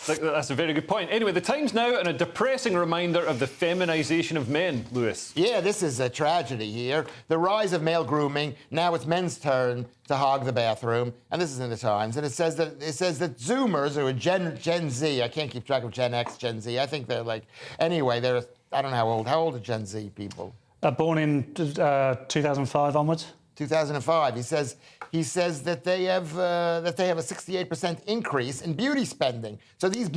That's a very good point. Anyway, the Times now, and a depressing reminder of the feminisation of men, Lewis. Yeah, this is a tragedy here. The rise of male grooming. Now it's men's turn to hog the bathroom. And this is in the Times. And it says that Zoomers, who are Gen Z, I can't keep track of Gen X, Gen Z. I think they're like, anyway, they're, I don't know how old. How old are Gen Z people? Born in 2005 onwards. 2005. He says that they have a 68% increase in beauty spending. So these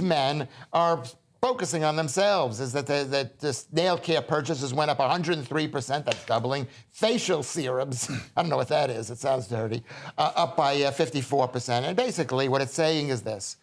men are focusing on themselves. Is that the nail care purchases went up 103%. That's doubling. Facial serums, I don't know what that is. It sounds dirty. Up by 54%. And basically, what it's saying is this: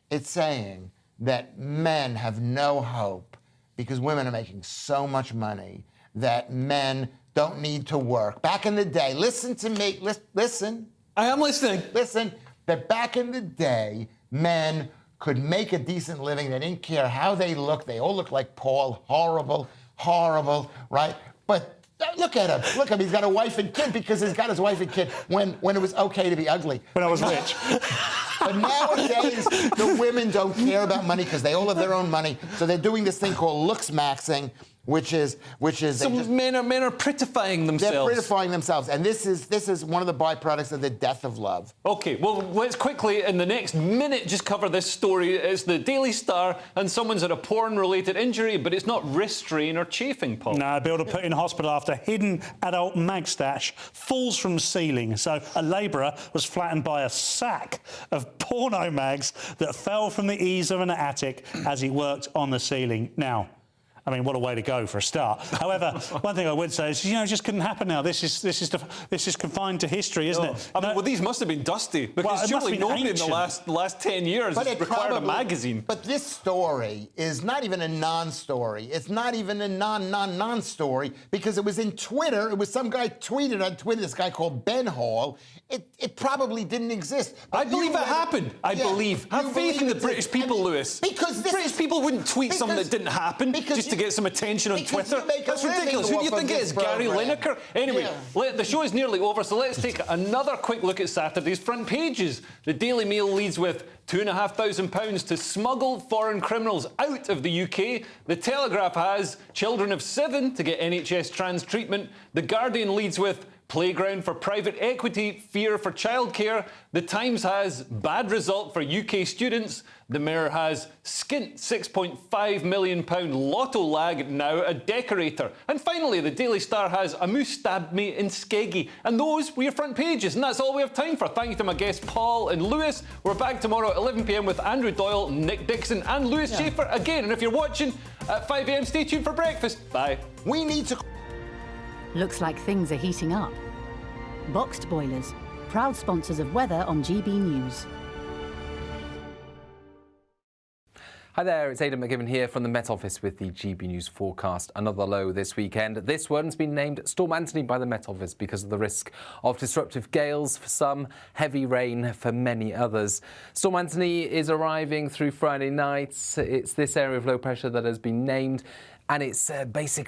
it's saying that men have no hope because women are making so much money that men don't need to work. Back in the day, listen to me, listen. I am listening. Listen, that back in the day, men could make a decent living. They didn't care how they looked. They all looked like Paul. Horrible, horrible, right? But look at him. He's got a wife and kid because he's got his wife and kid when it was okay to be ugly. When I was rich. But nowadays, the women don't care about money because they all have their own money. So they're doing this thing called looks maxing, which is men are prettifying themselves. They're prettifying themselves, and this is one of the byproducts of the death of love. OK, well, let's quickly, in the next minute, just cover this story. It's the Daily Star, and someone's had a porn-related injury, but it's not wrist strain or chafing, Paul. No, Bill put in hospital after hidden adult mag stash falls from ceiling. So a labourer was flattened by a sack of porno mags that fell from the eaves of an attic as he worked on the ceiling. Now, I mean, what a way to go for a start. However, one thing I would say is, it just couldn't happen now. This is confined to history, isn't it? I mean, well, these must have been dusty because surely nobody in the last 10 years has required a magazine. But this story is not even a non-story. It's not even a non-story because it was in Twitter. It was some guy tweeted on Twitter. This guy called Ben Hall. It probably didn't exist. I believe it happened. I believe. Have faith in the British people, Lewis. Because British people wouldn't tweet something that didn't happen just to get some attention on Twitter. That's ridiculous. Who do you think it is? Gary Lineker? Anyway, the show is nearly over, so let's take another quick look at Saturday's front pages. The Daily Mail leads with £2,500 to smuggle foreign criminals out of the UK. The Telegraph has children of 7 to get NHS trans treatment. The Guardian leads with playground for private equity, fear for childcare. The Times has bad result for UK students. The Mirror has skint £6.5 million lotto lag, now a decorator. And finally, the Daily Star has a moose stabbed me in Skeggy. And those were your front pages. And that's all we have time for. Thank you to my guests Paul and Lewis. We're back tomorrow at 11 p.m. with Andrew Doyle, Nick Dixon and Lewis Schaefer again. And if you're watching at 5 a.m, stay tuned for breakfast. Bye. We need to... Looks like things are heating up. Boxed Boilers, proud sponsors of weather on GB News. Hi there, it's Aidan McGibbon here from the Met Office with the GB News forecast. Another low this weekend. This one's been named Storm Anthony by the Met Office because of the risk of disruptive gales for some, heavy rain for many others. Storm Anthony is arriving through Friday night. It's this area of low pressure that has been named, and it's basically